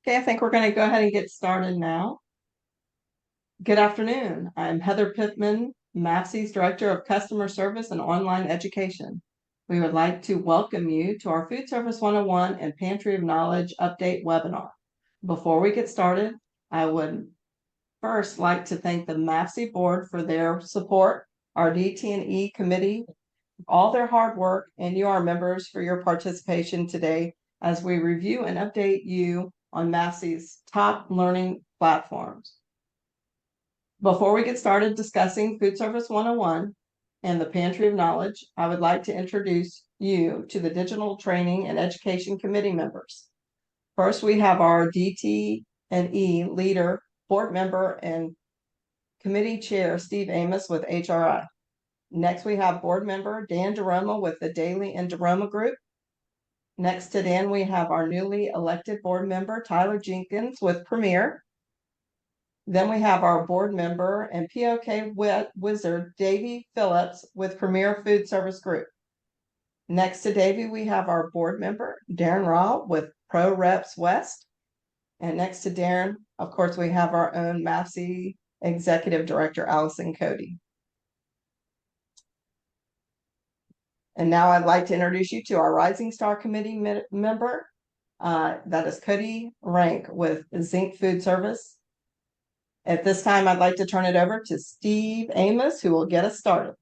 Okay, I think we're going to go ahead and get started now. Good afternoon. I'm Heather Pittman, MAFSI's Director of Customer Service and Online Education. We would like to welcome you to our Food Service 101 and Pantry of Knowledge Update webinar. Before we get started, I would first like to thank the MAFSI board for their support, our DT&E committee, all their hard work, and you, our members, for your participation today as we review and update you on MAFSI's top learning platforms. Before we get started discussing Food Service 101 and the Pantry of Knowledge, I would like to introduce you to the Digital Training and Education Committee members. First, we have our DT&E leader, board member, and committee chair, Steve Amos with HRI. Next, we have board member Dan DeRoma with the Daily and DeRoma Group. Next to Dan, we have our newly elected board member, Tyler Jenkins with Premier. Then we have our board member and POK wizard, Davy Phillips with Premier Food Service Group. Next to Davy, we have our board member, Deron Rall with Pro Reps West. And next to Deron, of course, we have our own MAFSI Executive Director, Cody. And now I'd like to introduce you to our Rising Star Committee member. That is Cody Rank with Zinc Food Service. At this time, I'd like to turn it over to Steve Amos, who will get us started.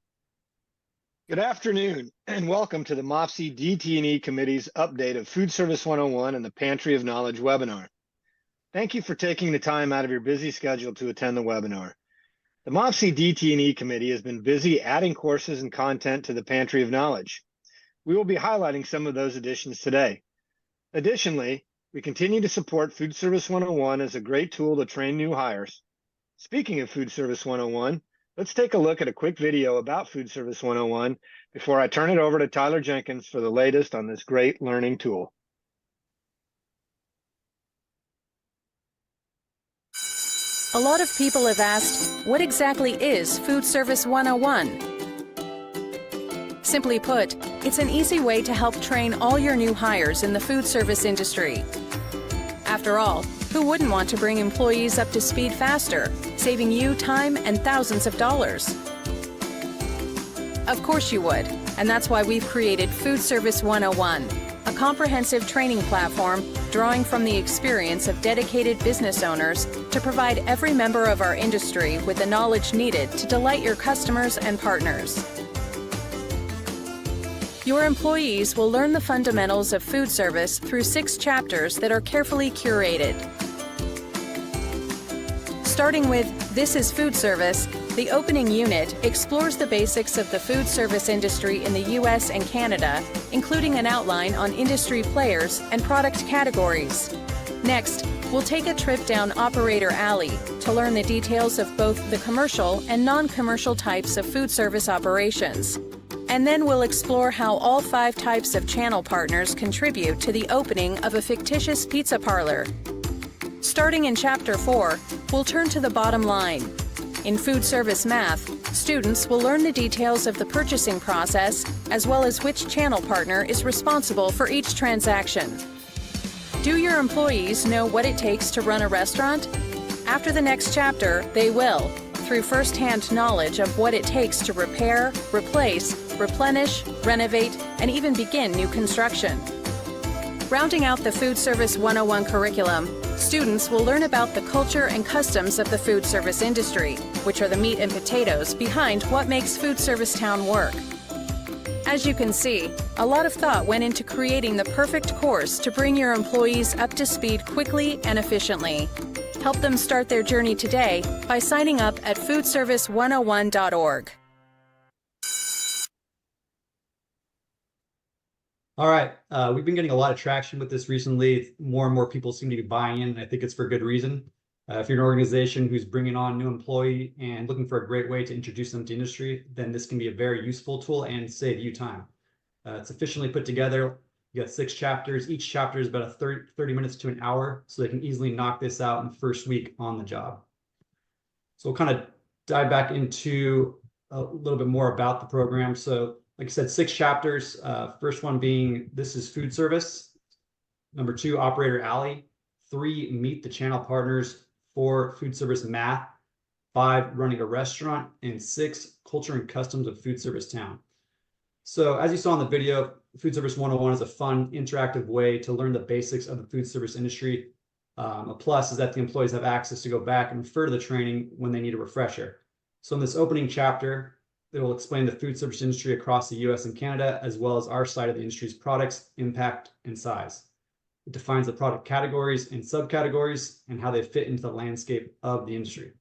Good afternoon, and welcome to the MAFSI DT&E Committee's update of Food Service 101 and the Pantry of Knowledge webinar. Thank you for taking the time out of your busy schedule to attend the webinar. The MAFSI DT&E Committee has been busy adding courses and content to the Pantry of Knowledge. We will be highlighting some of those additions today. Additionally, we continue to support Food Service 101 as a great tool to train new hires. Speaking of Food Service 101, let's take a look at a quick video about Food Service 101 before I turn it over to Tyler Jenkins for the latest on this great learning tool. A lot of people have asked, what exactly is Food Service 101? Simply put, it's an easy way to help train all your new hires in the food service industry. After all, who wouldn't want to bring employees up to speed faster, saving you time and thousands of dollars? Of course you would, and that's why we've created Food Service 101, a comprehensive training platform drawing from the experience of dedicated business owners to provide every member of our industry with the knowledge needed to delight your customers and partners. Your employees will learn the fundamentals of food service through 6 chapters that are carefully curated. Starting with This is Food Service, the opening unit explores the basics of the food service industry in the US and Canada, including an outline on industry players and product categories. Next, we'll take a trip down Operator Alley to learn the details of both the commercial and non-commercial types of food service operations. And then we'll explore how all 5 types of channel partners contribute to the opening of a fictitious pizza parlor. Starting in Chapter 4, we'll turn to the bottom line. In Food Service Math, students will learn the details of the purchasing process, as well as which channel partner is responsible for each transaction. Do your employees know what it takes to run a restaurant? After the next chapter, they will, through first-hand knowledge of what it takes to repair, replace, replenish, renovate, and even begin new construction. Rounding out the Food Service 101 curriculum, students will learn about the culture and customs of the food service industry, which are the meat and potatoes behind what makes Food Service Town work. As you can see, a lot of thought went into creating the perfect course to bring your employees up to speed quickly and efficiently. Help them start their journey today by signing up at foodservice101.org. All right, we've been getting a lot of traction with this recently. More and more people seem to be buying in, and I think it's for good reason. If you're an organization who's bringing on a new employee and looking for a great way to introduce them to industry, then this can be a very useful tool and save you time. It's efficiently put together. You got 6 chapters. Each chapter is about 30 minutes to an hour, so they can easily knock this out in the first week on the job. So we'll kind of dive back into a little bit more about the program. So like I said, 6 chapters. First one being This is Food Service. Number 2, Operator Alley. 3, meet the channel partners, 4, food service math, 5, running a restaurant, and 6, culture and customs of food service town. So as you saw in the video, Food Service 101 is a fun, interactive way to learn the basics of the food service industry. A plus is that the employees have access to go back and refer to the training when they need a refresher. So in this opening chapter, it will explain the food service industry across the US and Canada, as well as our side of the industry's products, impact, and size. It defines the product categories and subcategories and how they fit into the landscape of the industry.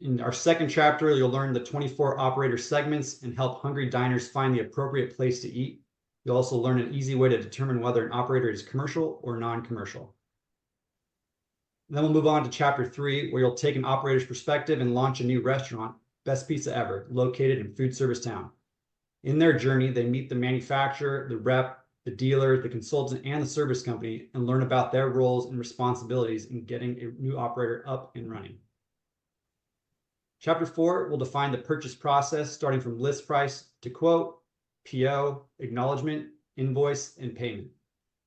In our second chapter, you'll learn the 24 operator segments and help hungry diners find the appropriate place to eat. You'll also learn an easy way to determine whether an operator is commercial or non-commercial. Then we'll move on to chapter 3, where you'll take an operator's perspective and launch a new restaurant, Best Pizza Ever, located in Food Service Town. In their journey, they meet the manufacturer, the rep, the dealer, the consultant, and the service company, and learn about their roles and responsibilities in getting a new operator up and running. Chapter 4 will define the purchase process, starting from list price to quote, PO, acknowledgement, invoice, and payment.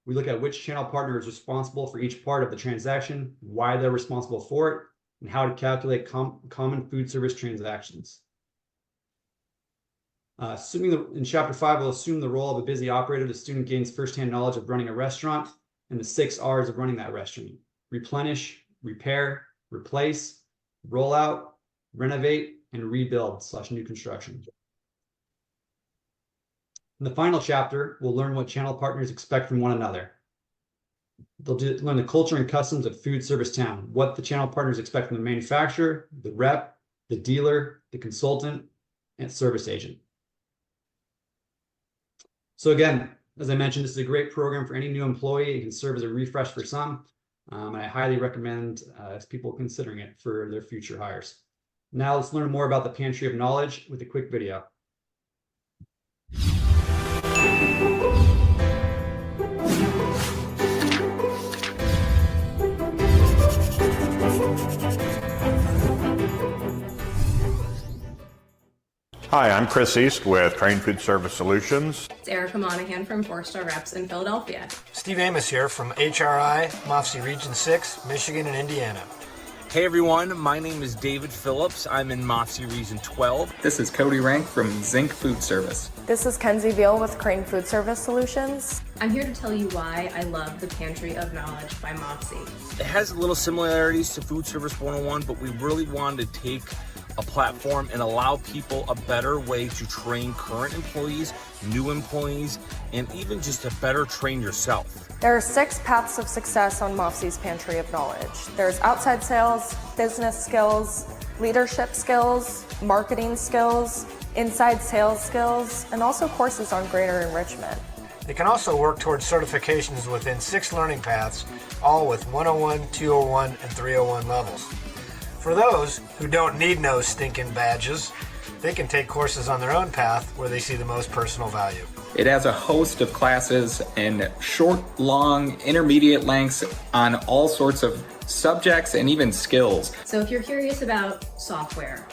We look at which channel partner is responsible for each part of the transaction, why they're responsible for it, and how to calculate common food service transactions. In chapter 5, we'll assume the role of a busy operator. The student gains firsthand knowledge of running a restaurant and the 6 R's of running that restaurant: replenish, repair, replace, roll out, renovate, and rebuild / new construction. In the final chapter, we'll learn what channel partners expect from one another. They'll learn the culture and customs of food service town, what the channel partners expect from the manufacturer, the rep, the dealer, the consultant, and service agent. So again, as I mentioned, this is a great program for any new employee. It can serve as a refresh for some. And I highly recommend people considering it for their future hires. Now let's learn more about the Pantry of Knowledge with a quick video. Hi, I'm Chris East with Crane Food Service Solutions. It's Erica Monahan from 4-Star Reps in Philadelphia. Steve Amos here from HRI, MAFSI Region 6, Michigan and Indiana. Hey everyone, my name is David Phillips. I'm in MAFSI Region 12. This is Cody Rank from Zinc Food Service. This is Kenzie Veal with Crane Food Service Solutions. I'm here to tell you why I love the Pantry of Knowledge by MAFSI. It has little similarities to Food Service 101, but we really wanted to take a platform and allow people a better way to train current employees, new employees, and even just to better train yourself. There are 6 paths of success on MAFSI's Pantry of Knowledge. There's outside sales, business skills, leadership skills, marketing skills, inside sales skills, and also courses on greater enrichment. They can also work towards certifications within 6 learning paths, all with 101, 201, and 301 levels. For those who don't need no stinking badges, they can take courses on their own path where they see the most personal value. It has a host of classes in short, long, intermediate lengths on all sorts of subjects and even skills. So if you're curious about software,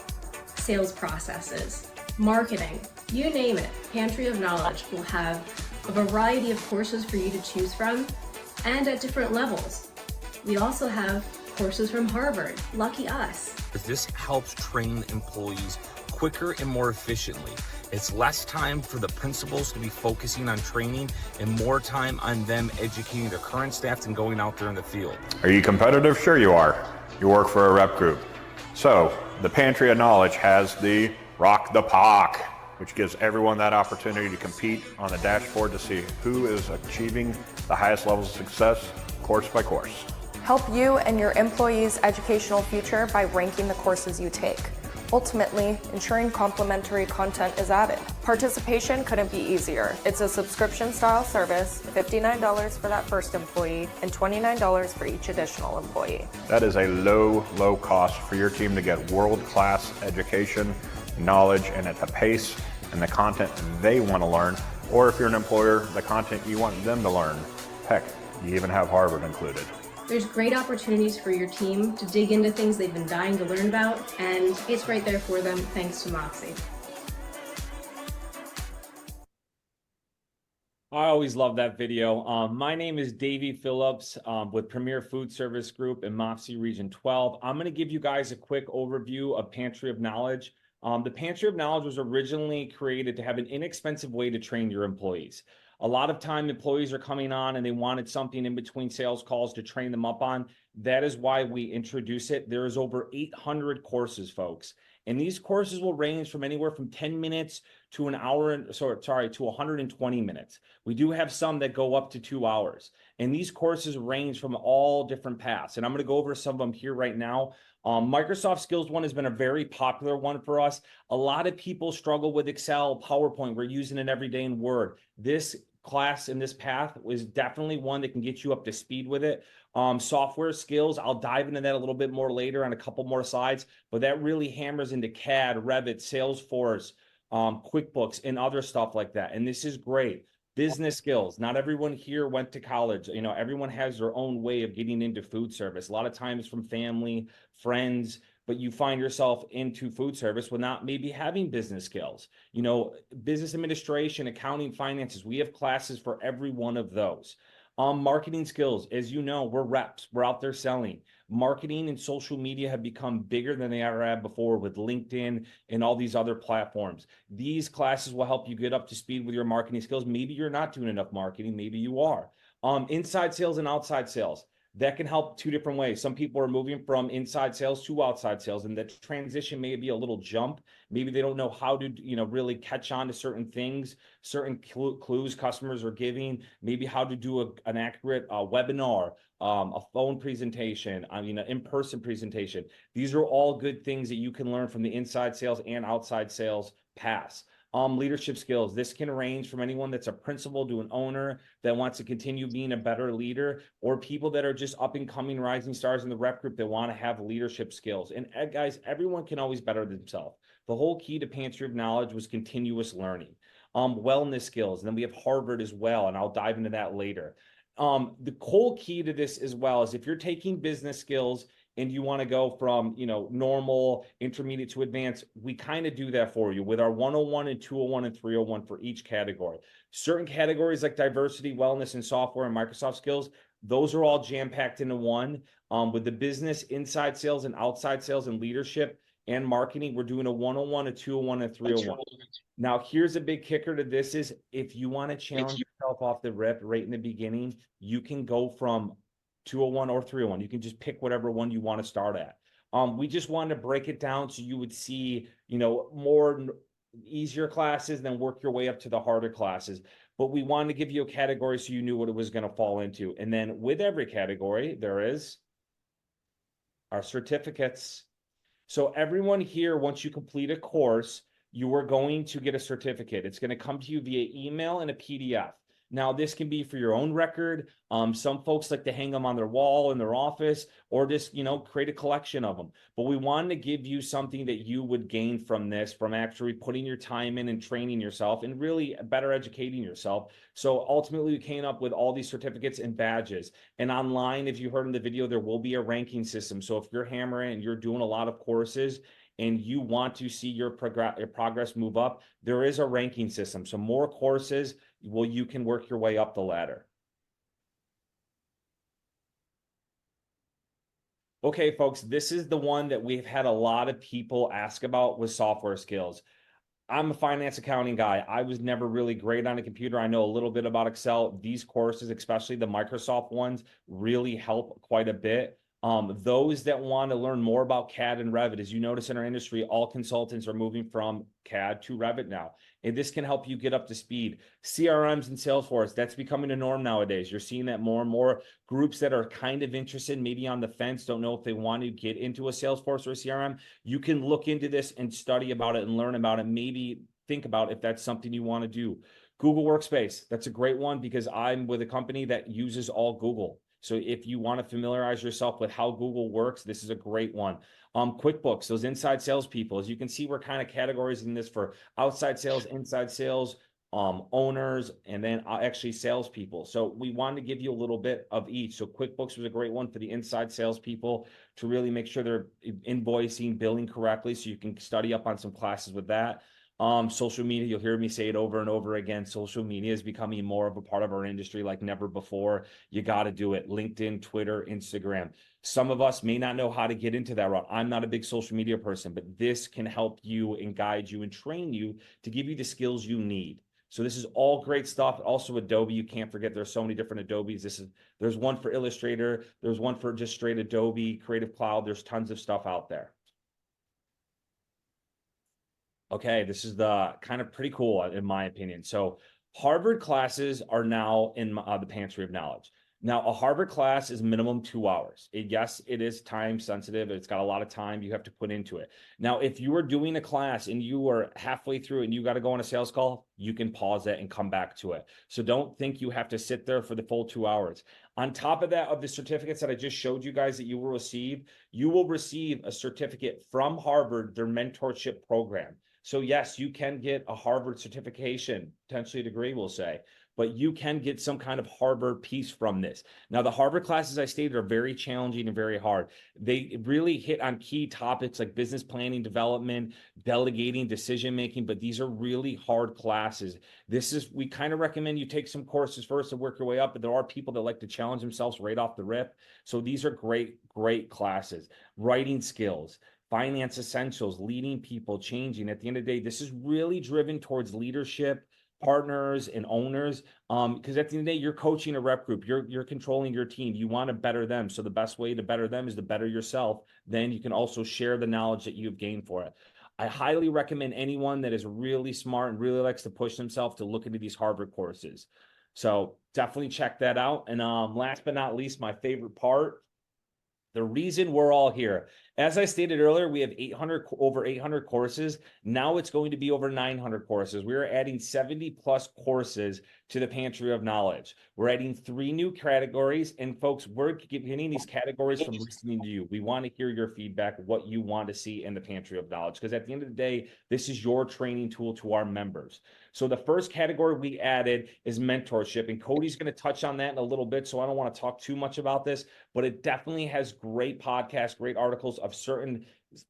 sales processes, marketing, you name it, Pantry of Knowledge will have a variety of courses for you to choose from and at different levels. We also have courses from Harvard. Lucky us. This helps train employees quicker and more efficiently. It's less time for the principals to be focusing on training and more time on them educating their current staff and going out there in the field. Are you competitive? Sure you are. You work for a rep group. So the Pantry of Knowledge has the Rock the Pock, which gives everyone that opportunity to compete on the dashboard to see who is achieving the highest levels of success, course by course. Help you and your employees' educational future by ranking the courses you take. Ultimately, ensuring complimentary content is added. Participation couldn't be easier. It's a subscription-style service, $59 for that first employee, and $29 for each additional employee. That is a low cost for your team to get world-class education, knowledge, and at the pace and the content they want to learn, or if you're an employer, the content you want them to learn. Heck, you even have Harvard included. There's great opportunities for your team to dig into things they've been dying to learn about, and it's right there for them thanks to MAFSI. I always love that video. My name is Davy Phillips with Premier Food Service Group in MAFSI Region 12. I'm going to give you guys a quick overview of Pantry of Knowledge. The Pantry of Knowledge was originally created to have an inexpensive way to train your employees. A lot of time employees are coming on and they wanted something in between sales calls to train them up on. That is why we introduce it. There is over 800 courses, folks. And these courses will range from anywhere from 10 minutes to an hour, to 120 minutes. We do have some that go up to 2 hours. And these courses range from all different paths. And I'm going to go over some of them here right now. Microsoft Skills one has been a very popular one for us. A lot of people struggle with Excel, PowerPoint. We're using it every day in Word. This class in this path was definitely one that can get you up to speed with it. Software skills, I'll dive into that a little bit more later on a couple more slides, but that really hammers into CAD, Revit, Salesforce, QuickBooks, and other stuff like that. And this is great. Business skills. Not everyone here went to college. You know, everyone has their own way of getting into food service. A lot of times from family, friends, but you find yourself into food service without maybe having business skills. You know, business administration, accounting, finances. We have classes for every one of those. Marketing skills, as you know, we're reps. We're out there selling. Marketing and social media have become bigger than they ever have before with LinkedIn and all these other platforms. These classes will help you get up to speed with your marketing skills. Maybe you're not doing enough marketing. Maybe you are. Inside sales and outside sales. That can help two different ways. Some people are moving from inside sales to outside sales, and the transition may be a little jump. Maybe they don't know how to, really catch on to certain things, certain clues customers are giving, maybe how to do an accurate webinar, a phone presentation, an in-person presentation. These are all good things that you can learn from the inside sales and outside sales paths. Leadership skills. This can range from anyone that's a principal to an owner that wants to continue being a better leader, or people that are just up and coming rising stars in the rep group that want to have leadership skills. And guys, everyone can always better themselves. The whole key to Pantry of Knowledge was continuous learning. Wellness skills. And then we have Harvard as well, and I'll dive into that later. The whole key to this as well is if you're taking business skills and you want to go from, normal, intermediate to advanced, we kind of do that for you with our 101 and 201 and 301 for each category. Certain categories like diversity, wellness, and software and Microsoft skills, those are all jam-packed into one. With the business, inside sales and outside sales and leadership and marketing, we're doing a 101, a 201, and 301. Now, here's a big kicker to this is if you want to challenge yourself off the rip right in the beginning, you can go from 201 or 301. You can just pick whatever one you want to start at. We just wanted to break it down so you would see, more easier classes, then work your way up to the harder classes. But we wanted to give you a category so you knew what it was going to fall into. And then with every category, there is our certificates. So everyone here, once you complete a course, you are going to get a certificate. It's going to come to you via email and a PDF. Now, this can be for your own record. Some folks like to hang them on their wall in their office or just, create a collection of them. But we wanted to give you something that you would gain from this, from actually putting your time in and training yourself and really better educating yourself. So ultimately, we came up with all these certificates and badges. And online, if you heard in the video, there will be a ranking system. So if you're hammering and you're doing a lot of courses, and you want to see your progress move up, there is a ranking system. So more courses, you can work your way up the ladder. Okay, folks, this is the one that we've had a lot of people ask about with software skills. I'm a finance accounting guy. I was never really great on a computer. I know a little bit about Excel. These courses, especially the Microsoft ones, really help quite a bit. Those that want to learn more about CAD and Revit, as you notice in our industry, all consultants are moving from CAD to Revit now. And this can help you get up to speed. CRMs and Salesforce, that's becoming a norm nowadays. You're seeing that more and more. Groups that are kind of interested, maybe on the fence, don't know if they want to get into a Salesforce or a CRM. You can look into this and study about it and learn about it. Maybe think about if that's something you want to do. Google Workspace, that's a great one because I'm with a company that uses all Google. So if you want to familiarize yourself with how Google works, this is a great one. QuickBooks, those inside salespeople, as you can see, we're kind of categorizing this for outside sales, inside sales, owners, and then actually salespeople. So we wanted to give you a little bit of each. So QuickBooks was a great one for the inside salespeople to really make sure they're invoicing, billing correctly. So you can study up on some classes with that. Social media, you'll hear me say it over and over again. Social media is becoming more of a part of our industry like never before. You got to do it. LinkedIn, Twitter, Instagram. Some of us may not know how to get into that route. I'm not a big social media person, but this can help you and guide you and train you to give you the skills you need. So this is all great stuff. Also Adobe, you can't forget there's so many different Adobes. There's one for Illustrator. There's one for just straight Adobe, Creative Cloud. There's tons of stuff out there. Okay, this is the kind of pretty cool in my opinion. So Harvard classes are now in the Pantry of Knowledge. Now, a Harvard class is minimum 2 hours. Yes, it is time sensitive. It's got a lot of time you have to put into it. Now, if you are doing a class and you are halfway through and you got to go on a sales call, you can pause it and come back to it. So don't think you have to sit there for the full 2 hours. On top of that, of the certificates that I just showed you guys that you will receive a certificate from Harvard, their mentorship program. So yes, you can get a Harvard certification, potentially a degree, we'll say, but you can get some kind of Harvard piece from this. Now, the Harvard classes I stated are very challenging and very hard. They really hit on key topics like business planning, development, delegating, decision-making, but these are really hard classes. We kind of recommend you take some courses first and work your way up, but there are people that like to challenge themselves right off the rip. So these are great classes. Writing skills, finance essentials, leading people, changing. At the end of the day, this is really driven towards leadership, partners, and owners. Because at the end of the day, you're coaching a rep group, you're controlling your team. You want to better them. So the best way to better them is to better yourself. Then you can also share the knowledge that you've gained for it. I highly recommend anyone that is really smart and really likes to push themselves to look into these Harvard courses. So definitely check that out. And last but not least, my favorite part, the reason we're all here. As I stated earlier, we have over 800 courses. Now it's going to be over 900 courses. We're adding 70 plus courses to the Pantry of Knowledge. We're adding 3 new categories. And folks, we're getting these categories from listening to you. We want to hear your feedback, what you want to see in the Pantry of Knowledge. Because at the end of the day, this is your training tool to our members. So the first category we added is mentorship. And Cody's going to touch on that in a little bit. So I don't want to talk too much about this, but it definitely has great podcasts, great articles of certain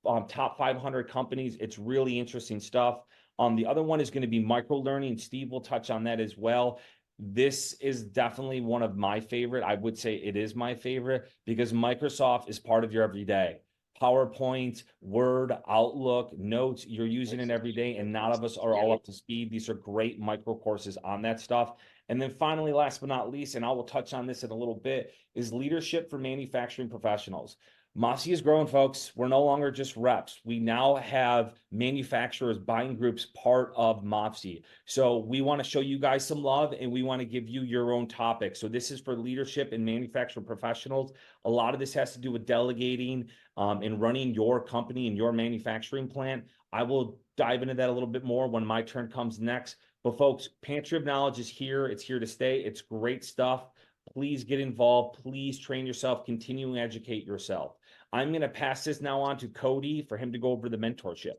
top 500 companies. It's really interesting stuff. The other one is going to be micro learning. Steve will touch on that as well. This is definitely one of my favorite. I would say it is my favorite because Microsoft is part of your everyday. PowerPoint, Word, Outlook, Notes, you're using it every day, and none of us are all up to speed. These are great micro courses on that stuff. And then finally, last but not least, and I will touch on this in a little bit, is leadership for manufacturing professionals. MAFSI is growing, folks. We're no longer just reps. We now have manufacturers, buying groups part of MAFSI. So we want to show you guys some love and we want to give you your own topic. So this is for leadership and manufacturing professionals. A lot of this has to do with delegating and running your company and your manufacturing plant. I will dive into that a little bit more when my turn comes next. But folks, Pantry of Knowledge is here. It's here to stay. It's great stuff. Please get involved. Please train yourself. Continue to educate yourself. I'm going to pass this now on to Cody for him to go over the mentorship.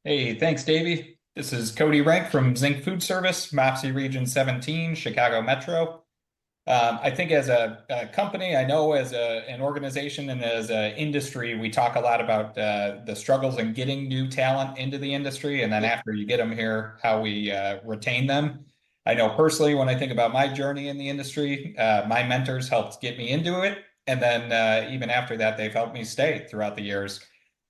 Hey, thanks, Davey. This is Cody Rank from Zinc Foodservice, MAFSI Region 17, Chicago Metro. I think as a company, I know as an organization and as an industry, we talk a lot about the struggles in getting new talent into the industry. And then after you get them here, how we retain them. I know personally, when I think about my journey in the industry, my mentors helped get me into it. And then even after that, they've helped me stay throughout the years.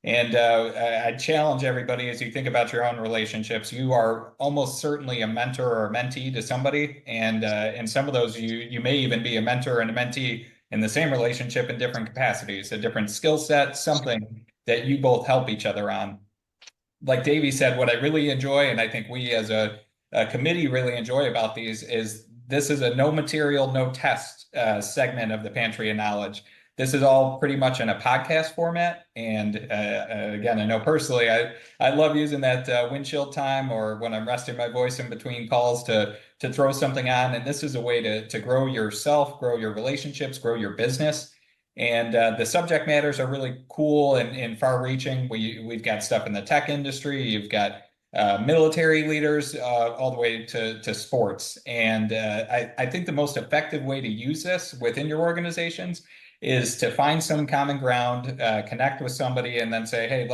And I challenge everybody as you think about your own relationships, you are almost certainly a mentor or a mentee to somebody. And in some of those, you may even be a mentor and a mentee in the same relationship in different capacities, a different skill set, something that you both help each other on. Like Davey said, what I really enjoy, and I think we as a committee really enjoy about these is this is a no material, no test segment of the Pantry of Knowledge. This is all pretty much in a podcast format. And again, I know personally, I love using that windshield time or when I'm resting my voice in between calls to throw something on. And this is a way to grow yourself, grow your relationships, grow your business. And the subject matters are really cool and far reaching. We've got stuff in the tech industry. You've got military leaders all the way to sports. And I think the most effective way to use this within your organizations is to find some common ground, connect with somebody, and then say, hey,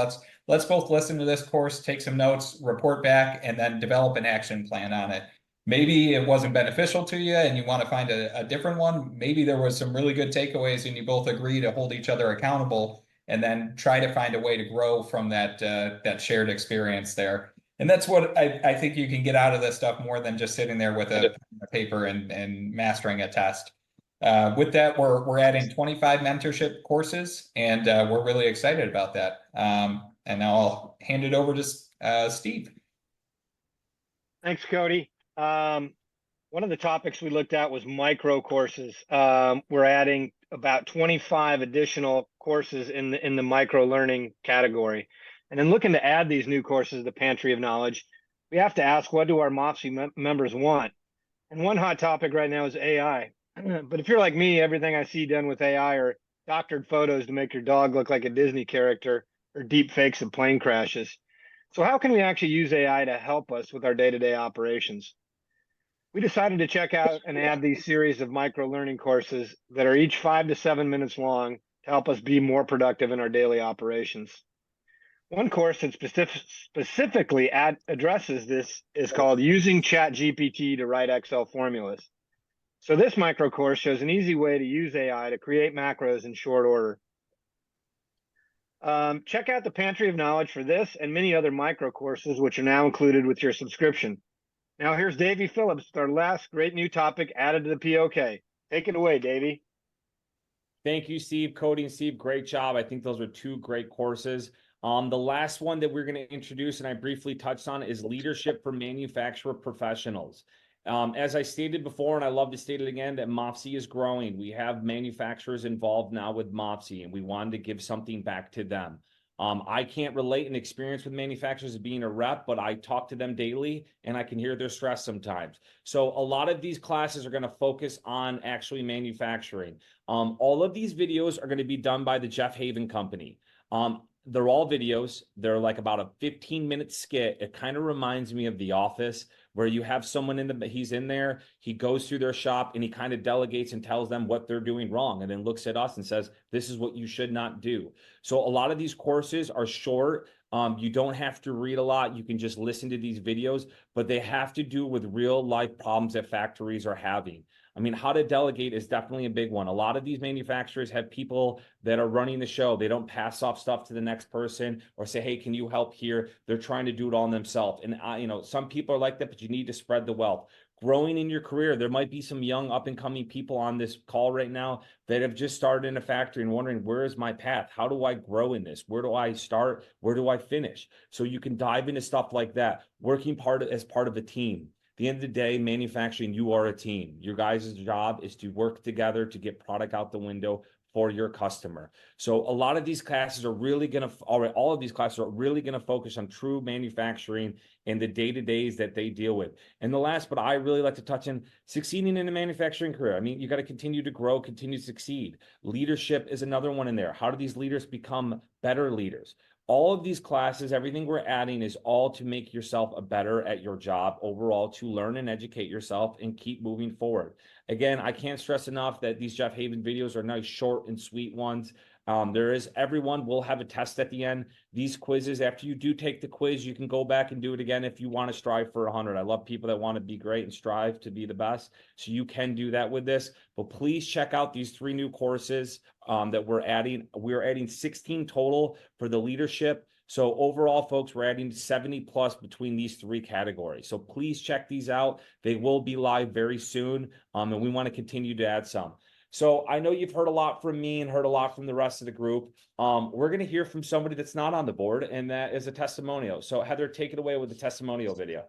let's both listen to this course, take some notes, report back, and then develop an action plan on it. Maybe it wasn't beneficial to you and you want to find a different one. Maybe there was some really good takeaways and you both agree to hold each other accountable and then try to find a way to grow from that shared experience there. And that's what I think you can get out of this stuff more than just sitting there with a paper and mastering a test. With that, we're adding 25 mentorship courses, and we're really excited about that. And now I'll hand it over to Steve. Thanks, Cody. One of the topics we looked at was micro courses. We're adding about 25 additional courses in the micro learning category. And in looking to add these new courses to the Pantry of Knowledge, we have to ask, what do our MAFSI members want? And one hot topic right now is AI. But if you're like me, everything I see done with AI are doctored photos to make your dog look like a Disney character or deep fakes of plane crashes. So how can we actually use AI to help us with our day-to-day operations? We decided to check out and add these series of micro learning courses that are each 5 to 7 minutes long to help us be more productive in our daily operations. One course that specifically addresses this is called Using ChatGPT to Write Excel Formulas. So this micro course shows an easy way to use AI to create macros in short order. Check out the Pantry of Knowledge for this and many other micro courses, which are now included with your subscription. Now here's Davy Phillips with our last great new topic added to the POK. Take it away, Davy. Thank you, Steve. Cody and Steve, great job. I think those are two great courses. The last one that we're going to introduce, and I briefly touched on, is Leadership for Manufacturer Professionals. As I stated before, and I love to state it again, that MAFSI is growing. We have manufacturers involved now with MAFSI, and we wanted to give something back to them. I can't relate an experience with manufacturers as being a rep, but I talk to them daily, and I can hear their stress sometimes. So a lot of these classes are going to focus on actually manufacturing. All of these videos are going to be done by the Jeff Haven Company. They're all videos. They're like about a 15-minute skit. It kind of reminds me of The Office, where you have someone he's in there, he goes through their shop and he kind of delegates and tells them what they're doing wrong and then looks at us and says, this is what you should not do. So a lot of these courses are short. You don't have to read a lot. You can just listen to these videos, but they have to do with real life problems that factories are having. I mean, how to delegate is definitely a big one. A lot of these manufacturers have people that are running the show. They don't pass off stuff to the next person or say, hey, can you help here? They're trying to do it all themselves. And some people are like that, but you need to spread the wealth. Growing in your career, there might be some young up and coming people on this call right now that have just started in a factory and wondering, where is my path? How do I grow in this? Where do I start? Where do I finish? So you can dive into stuff like that, working as part of a team. At the end of the day, manufacturing, you are a team. Your guys' job is to work together to get product out the window for your customer. So a lot of these classes are really going to, all of these classes are really going to focus on true manufacturing and the day-to-days that they deal with. And the last, but I really like to touch on, succeeding in a manufacturing career. I mean, you got to continue to grow, continue to succeed. Leadership is another one in there. How do these leaders become better leaders? All of these classes, everything we're adding is all to make yourself a better at your job overall, to learn and educate yourself and keep moving forward. Again, I can't stress enough that these Jeff Haven videos are nice, short and sweet ones. Everyone will have a test at the end. These quizzes, after you do take the quiz, you can go back and do it again if you want to strive for 100. I love people that want to be great and strive to be the best. So you can do that with this. But please check out these 3 new courses that we're adding. We're adding 16 total for the leadership. So overall, folks, we're adding 70 plus between these 3 categories. So please check these out. They will be live very soon. And we want to continue to add some. So I know you've heard a lot from me and heard a lot from the rest of the group. We're going to hear from somebody that's not on the board, and that is a testimonial. So Heather, take it away with the testimonial video.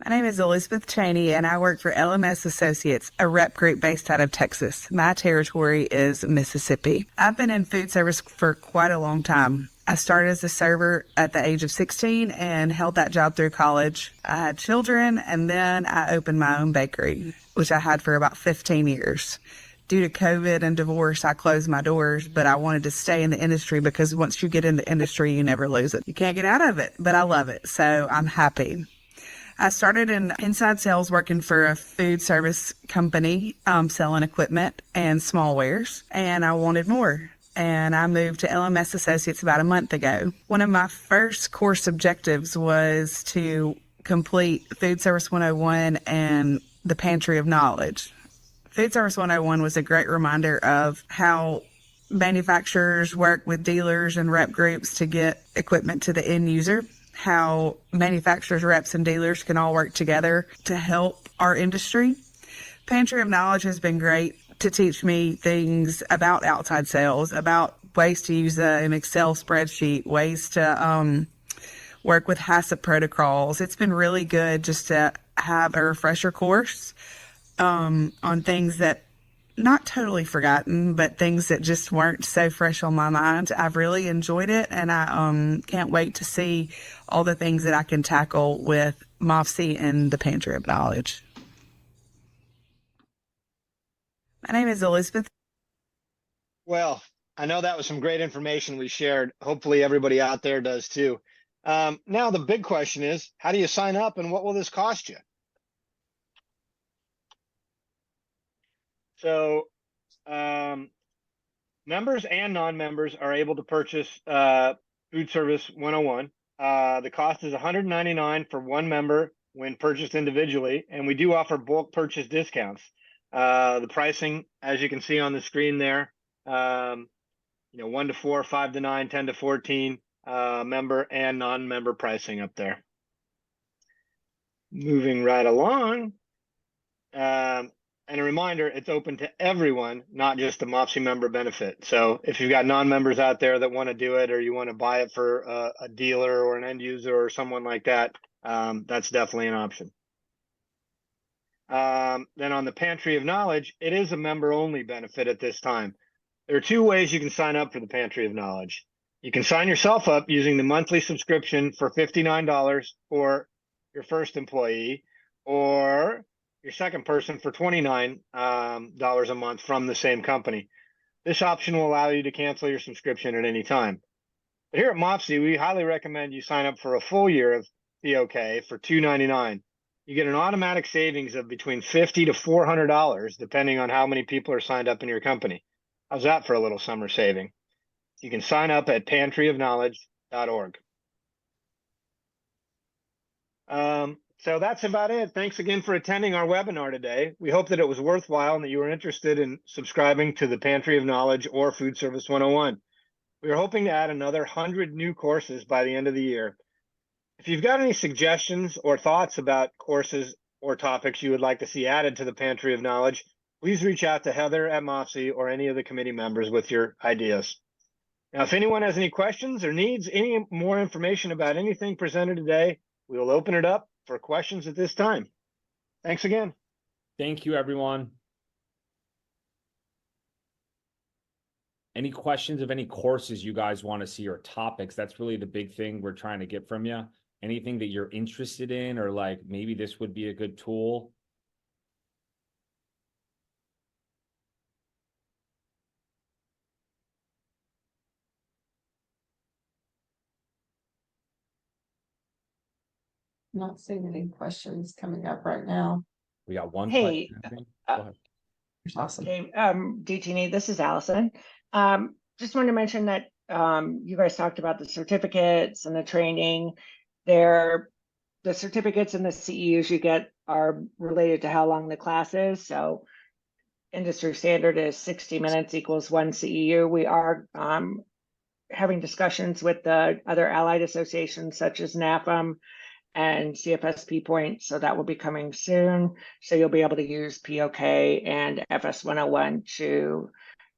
My name is Elizabeth Cheney, and I work for LMS Associates, a rep group based out of Texas. My territory is Mississippi. I've been in food service for quite a long time. I started as a server at the age of 16 and held that job through college. I had children, and then I opened my own bakery, which I had for about 15 years. Due to COVID and divorce, I closed my doors, but I wanted to stay in the industry because once you get in the industry, you never lose it. You can't get out of it, but I love it, so I'm happy. I started in inside sales working for a food service company, selling equipment and small wares, and I wanted more. and I moved to LMS Associates about a month ago. One of my first course objectives was to complete Food Service 101 and the Pantry of Knowledge. Food Service 101 was a great reminder of how manufacturers work with dealers and rep groups to get equipment to the end user, how manufacturers, reps, and dealers can all work together to help our industry. Pantry of Knowledge has been great to teach me things about outside sales, about ways to use an Excel spreadsheet, ways to work with HACCP protocols. It's been really good just to have a refresher course on things that not totally forgotten, but things that just weren't so fresh on my mind. I've really enjoyed it, and I can't wait to see all the things that I can tackle with MAFSI and the Pantry of Knowledge. My name is Elizabeth. Well, I know that was some great information we shared. Hopefully everybody out there does too. Now the big question is, how do you sign up and what will this cost you? So members and non-members are able to purchase Food Service 101. The cost is $199 for one member when purchased individually, and we do offer bulk purchase discounts. The pricing, as you can see on the screen there, 1 to 4, 5 to 9, 10 to 14, member and non-member pricing up there. Moving right along, and a reminder, it's open to everyone, not just the MAFSI member benefit. So if you've got non-members out there that want to do it, or you want to buy it for a dealer or an end user or someone like that, that's definitely an option. Then on the Pantry of Knowledge, it is a member-only benefit at this time. There are two ways you can sign up for the Pantry of Knowledge. You can sign yourself up using the monthly subscription for $59 for your first employee, or your second person for $29 a month from the same company. This option will allow you to cancel your subscription at any time. But here at MAFSI, we highly recommend you sign up for a full year of POK for $299. You get an automatic savings of between $50 to $400, depending on how many people are signed up in your company. How's that for a little summer saving? You can sign up at pantryofknowledge.org. So that's about it. Thanks again for attending our webinar today. We hope that it was worthwhile and that you were interested in subscribing to the Pantry of Knowledge or Food Service 101. We are hoping to add another 100 new courses by the end of the year. If you've got any suggestions or thoughts about courses or topics you would like to see added to the Pantry of Knowledge, please reach out to Heather at MAFSI or any of the committee members with your ideas. Now, if anyone has any questions or needs any more information about anything presented today, we will open it up for questions at this time. Thanks again. Thank you, everyone. Any questions of any courses you guys want to see or topics? That's really the big thing we're trying to get from you. Anything that you're interested in, or like maybe this would be a good tool. Not seeing any questions coming up right now. We got one Hey, question, I think. Go ahead. Awesome. Okay, DT&E, this is Allison. Just wanted to mention that you guys talked about the certificates and the training. The certificates and the CEUs you get are related to how long the class is. So industry standard is 60 minutes equals 1 CEU. We are having discussions with the other allied associations such as NAFM and CFSP Point, so that will be coming soon. So you'll be able to use POK and FS 101 to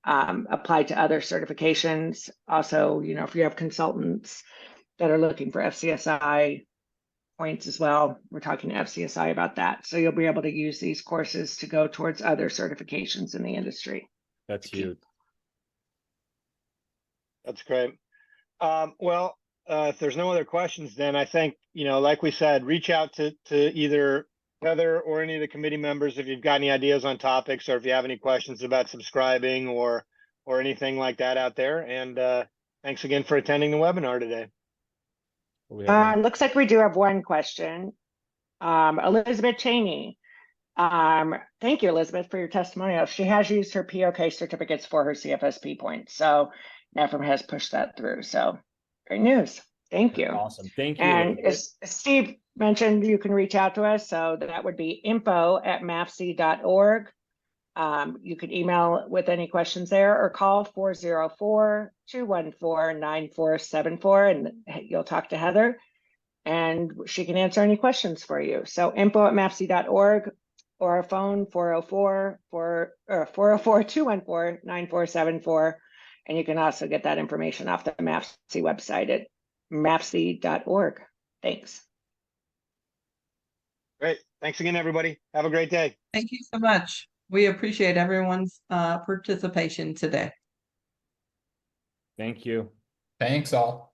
apply to other certifications. Also, if you have consultants that are looking for FCSI points as well, we're talking to FCSI about that. So you'll be able to use these courses to go towards other certifications in the industry. That's huge. That's great. If there's no other questions, then I think, like we said, reach out to either Heather or any of the committee members if you've got any ideas on topics, or if you have any questions about subscribing or anything like that out there. And thanks again for attending the webinar today. Looks like we do have one question. Elizabeth Cheney, Thank you, Elizabeth, for your testimonial. She has used her POK certificates for her CFSP points. So NAFRM has pushed that through. So great news. Thank you. Awesome. Thank you. And as Steve mentioned, you can reach out to us. So that would be info@mafsi.org. You could email with any questions there or call 404-214-9474 and you'll talk to Heather and she can answer any questions for you. So info@mafsi.org or our phone 404-214-9474. And you can also get that information off the MAFSI website at mafsi.org. Thanks. Great. Thanks again, everybody. Have a great day. Thank you so much. We appreciate everyone's participation today. Thank you. Thanks all.